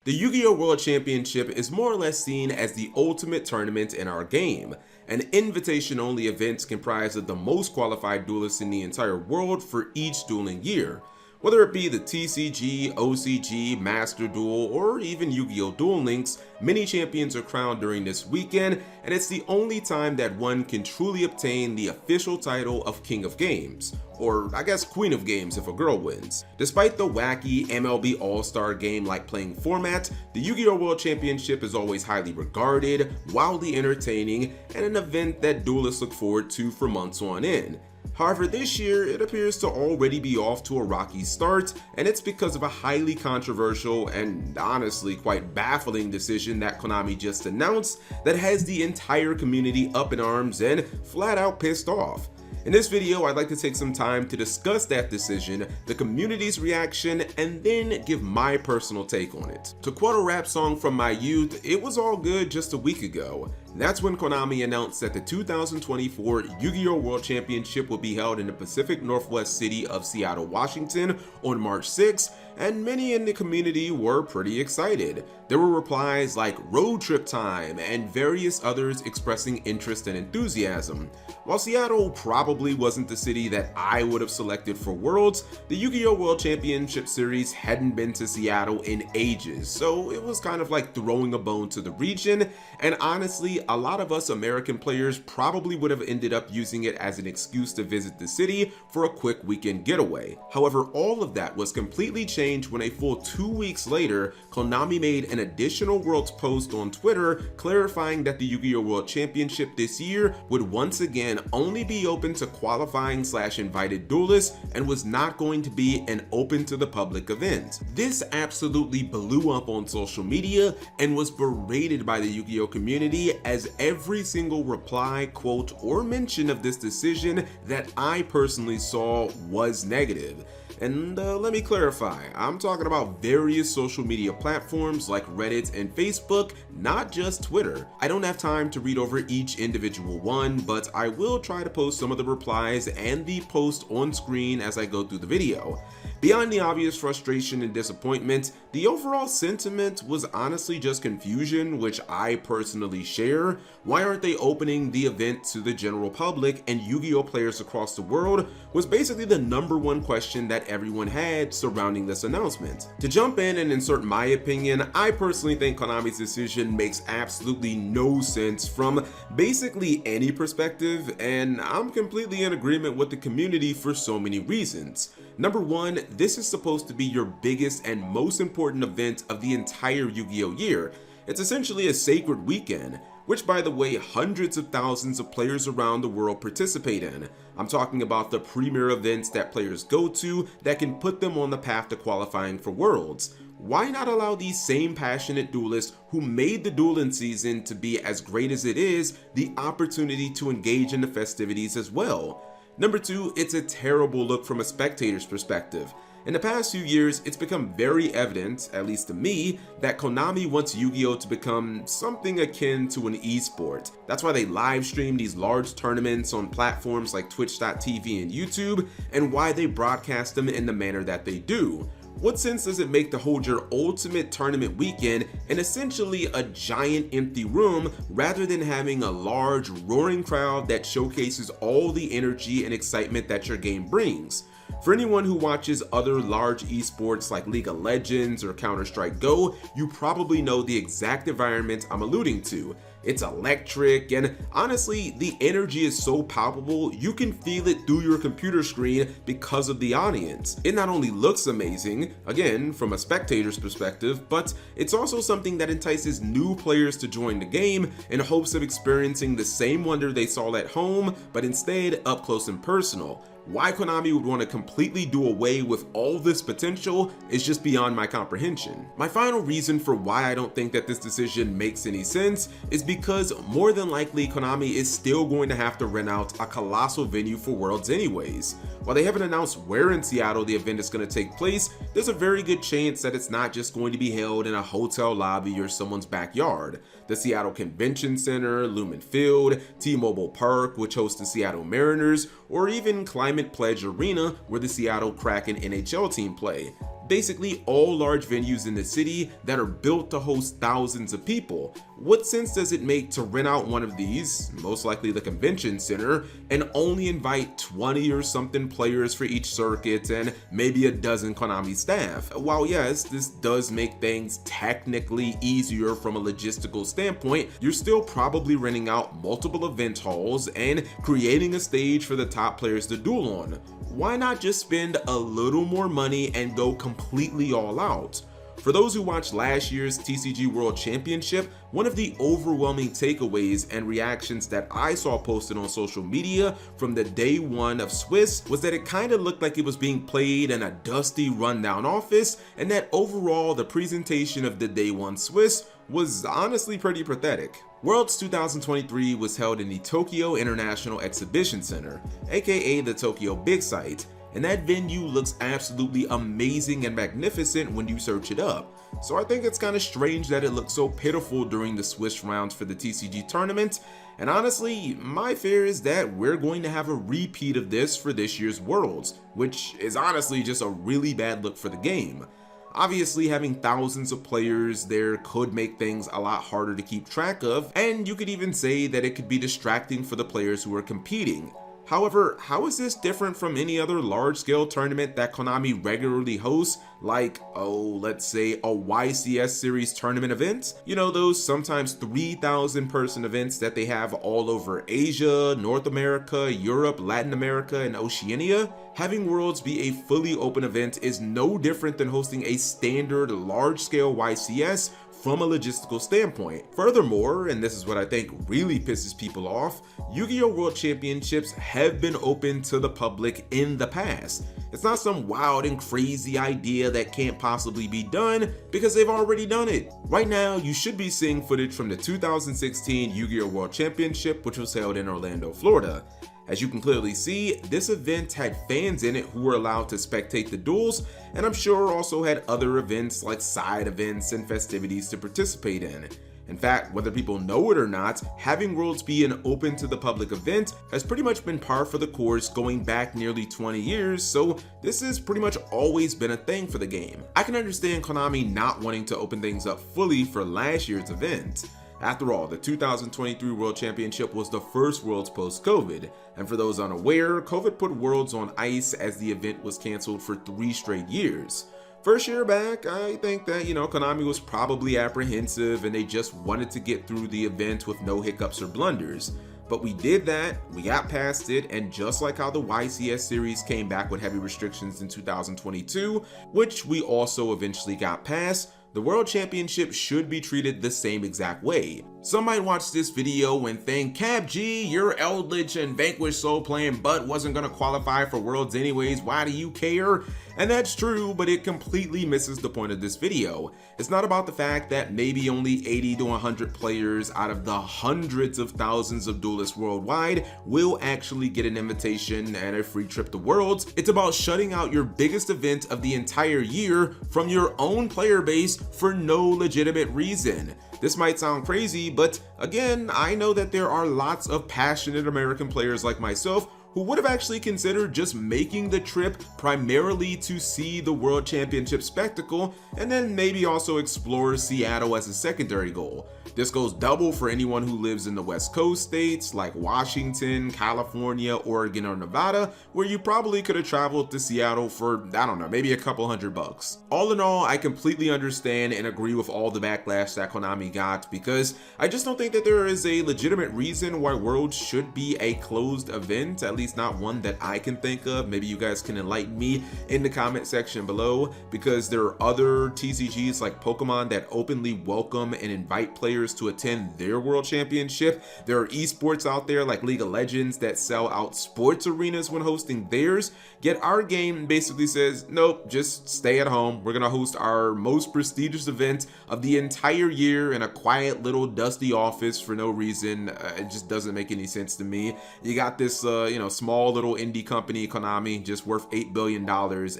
The Yu-Gi-Oh! World Championship is more or less seen as the ultimate tournament in our game, an invitation-only event comprised of the most qualified duelists in the entire world for each dueling year. Whether it be the TCG, OCG, Master Duel, or even Yu-Gi-Oh! Duel Links, many champions are crowned during this weekend, and it's the only time that one can truly obtain the official title of King of Games, or I guess Queen of Games if a girl wins. Despite the wacky MLB All-Star game-like playing format, the Yu-Gi-Oh! World Championship is always highly regarded, wildly entertaining, and an event that duelists look forward to for months on end. However, this year, it appears to already be off to a rocky start, and it's because of a highly controversial and honestly quite baffling decision that Konami just announced that has the entire community up in arms and flat out pissed off. In this video, I'd like to take some time to discuss that decision, the community's reaction, and then give my personal take on it. To quote a rap song from my youth, it was all good just a week ago. That's when Konami announced that the 2024 Yu-Gi-Oh! World Championship will be held in the Pacific Northwest city of Seattle, Washington on March 6th, and many in the community were pretty excited. There were replies like "road trip time" and various others expressing interest and enthusiasm. While Seattle probably wasn't the city that I would have selected for Worlds, the Yu-Gi-Oh! World Championship Series hadn't been to Seattle in ages, so it was kind of like throwing a bone to the region, and honestly, a lot of us American players probably would have ended up using it as an excuse to visit the city for a quick weekend getaway. However, all of that was completely changed when a full 2 weeks later, Konami made an additional Worlds post on Twitter clarifying that the Yu-Gi-Oh! World Championship this year would once again only be open to qualifying/invited duelists and was not going to be an open to the public event. This absolutely blew up on social media and was berated by the Yu-Gi-Oh! Community, as every single reply, quote, or mention of this decision that I personally saw was negative. And let me clarify, I'm talking about various social media platforms like Reddit and Facebook, not just Twitter. I don't have time to read over each individual one, but I will try to post some of the replies and the post on screen as I go through the video. Beyond the obvious frustration and disappointment, the overall sentiment was honestly just confusion, which I personally share. Why aren't they opening the event to the general public and Yu-Gi-Oh! Players across the world was basically the #1 question that everyone had surrounding this announcement. To jump in and insert my opinion, I personally think Konami's decision makes absolutely no sense from basically any perspective, and I'm completely in agreement with the community for so many reasons. Number one, this is supposed to be your biggest and most important event of the entire Yu-Gi-Oh! Year. It's essentially a sacred weekend, which by the way, hundreds of thousands of players around the world participate in. I'm talking about the premier events that players go to that can put them on the path to qualifying for Worlds. Why not allow these same passionate duelists who made the dueling season to be as great as it is the opportunity to engage in the festivities as well? Number two, it's a terrible look from a spectator's perspective. In the past few years, it's become very evident, at least to me, that Konami wants Yu-Gi-Oh! To become something akin to an esport. That's why they live stream these large tournaments on platforms like Twitch.tv and YouTube, and why they broadcast them in the manner that they do. What sense does it make to hold your ultimate tournament weekend in essentially a giant empty room rather than having a large roaring crowd that showcases all the energy and excitement that your game brings? For anyone who watches other large esports like League of Legends or Counter-Strike Go, you probably know the exact environment I'm alluding to. It's electric, and honestly, the energy is so palpable, you can feel it through your computer screen because of the audience. It not only looks amazing, again, from a spectator's perspective, but it's also something that entices new players to join the game in hopes of experiencing the same wonder they saw at home, but instead up close and personal. Why Konami would want to completely do away with all this potential is just beyond my comprehension. My final reason for why I don't think that this decision makes any sense is because more than likely Konami is still going to have to rent out a colossal venue for Worlds anyways. While they haven't announced where in Seattle the event is going to take place, there's a very good chance that it's not just going to be held in a hotel lobby or someone's backyard. The Seattle Convention Center, Lumen Field, T-Mobile Park, which hosts the Seattle Mariners, or even Climate Pledge Arena, where the Seattle Kraken NHL team play. Basically all large venues in the city that are built to host thousands of people. What sense does it make to rent out one of these, most likely the convention center, and only invite 20 or something players for each circuit and maybe a dozen Konami staff? While yes, this does make things technically easier from a logistical standpoint, you're still probably renting out multiple event halls and creating a stage for the top players to duel on. Why not just spend a little more money and go completely all out? For those who watched last year's TCG World Championship, one of the overwhelming takeaways and reactions that I saw posted on social media from the day one of Swiss was that it kind of looked like it was being played in a dusty rundown office, and that overall the presentation of the day one Swiss was honestly pretty pathetic. Worlds 2023 was held in the Tokyo International Exhibition Center, aka the Tokyo Big Site, and that venue looks absolutely amazing and magnificent when you search it up. So I think it's kind of strange that it looks so pitiful during the Swiss rounds for the TCG tournament, and honestly, my fear is that we're going to have a repeat of this for this year's Worlds, which is honestly just a really bad look for the game. Obviously, having thousands of players there could make things a lot harder to keep track of, and you could even say that it could be distracting for the players who are competing. However, how is this different from any other large-scale tournament that Konami regularly hosts, like, let's say a YCS series tournament event? You know, those sometimes 3,000 person events that they have all over Asia, North America, Europe, Latin America, and Oceania? Having Worlds be a fully open event is no different than hosting a standard large-scale YCS from a logistical standpoint. Furthermore, and this is what I think really pisses people off, Yu-Gi-Oh! World Championships have been open to the public in the past. It's not some wild and crazy idea that can't possibly be done, because they've already done it. Right now, you should be seeing footage from the 2016 Yu-Gi-Oh! World Championship, which was held in Orlando, Florida. As you can clearly see, this event had fans in it who were allowed to spectate the duels, and I'm sure also had other events like side events and festivities to participate in. In fact, whether people know it or not, having Worlds be an open to the public event has pretty much been par for the course going back nearly 20 years, so this has pretty much always been a thing for the game. I can understand Konami not wanting to open things up fully for last year's event. After all, the 2023 World Championship was the first Worlds post-COVID, and for those unaware, COVID put Worlds on ice as the event was canceled for 3 straight years. First year back, I think that, Konami was probably apprehensive and they just wanted to get through the event with no hiccups or blunders. But we did that, we got past it, and just like how the YCS series came back with heavy restrictions in 2022, which we also eventually got past, the World Championship should be treated the same exact way. Some might watch this video and think, Cap G, your Eldritch and Vanquished Soul playing butt wasn't gonna qualify for Worlds anyways, why do you care? And that's true, but it completely misses the point of this video. It's not about the fact that maybe only 80 to 100 players out of the hundreds of thousands of duelists worldwide will actually get an invitation and a free trip to Worlds. It's about shutting out your biggest event of the entire year from your own player base for no legitimate reason. This might sound crazy, but again, I know that there are lots of passionate American players like myself who would have actually considered just making the trip primarily to see the World Championship spectacle and then maybe also explore Seattle as a secondary goal. This goes double for anyone who lives in the West Coast states like Washington, California, Oregon, or Nevada, where you probably could have traveled to Seattle for, I don't know, maybe a couple $100. All in all, I completely understand and agree with all the backlash that Konami got, because I just don't think that there is a legitimate reason why Worlds should be a closed event, at least not one that I can think of. Maybe you guys can enlighten me in the comment section below, because there are other TCGs like Pokemon that openly welcome and invite players to attend their World Championship. There are esports out there like League of Legends that sell out sports arenas when hosting theirs, yet our game basically says, nope, just stay at home. We're gonna host our most prestigious event of the entire year in a quiet little dusty office for no reason. It just doesn't make any sense to me. You got this small little indie company, Konami, just worth $8 billion.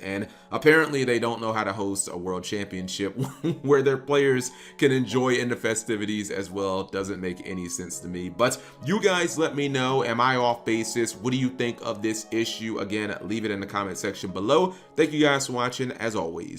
And apparently they don't know how to host a world championship where their players can enjoy in the festivities as well. Doesn't make any sense to me. But you guys let me know, am I off basis? What do you think of this issue? Again, leave it in the comment section below. Thank you guys for watching, as always.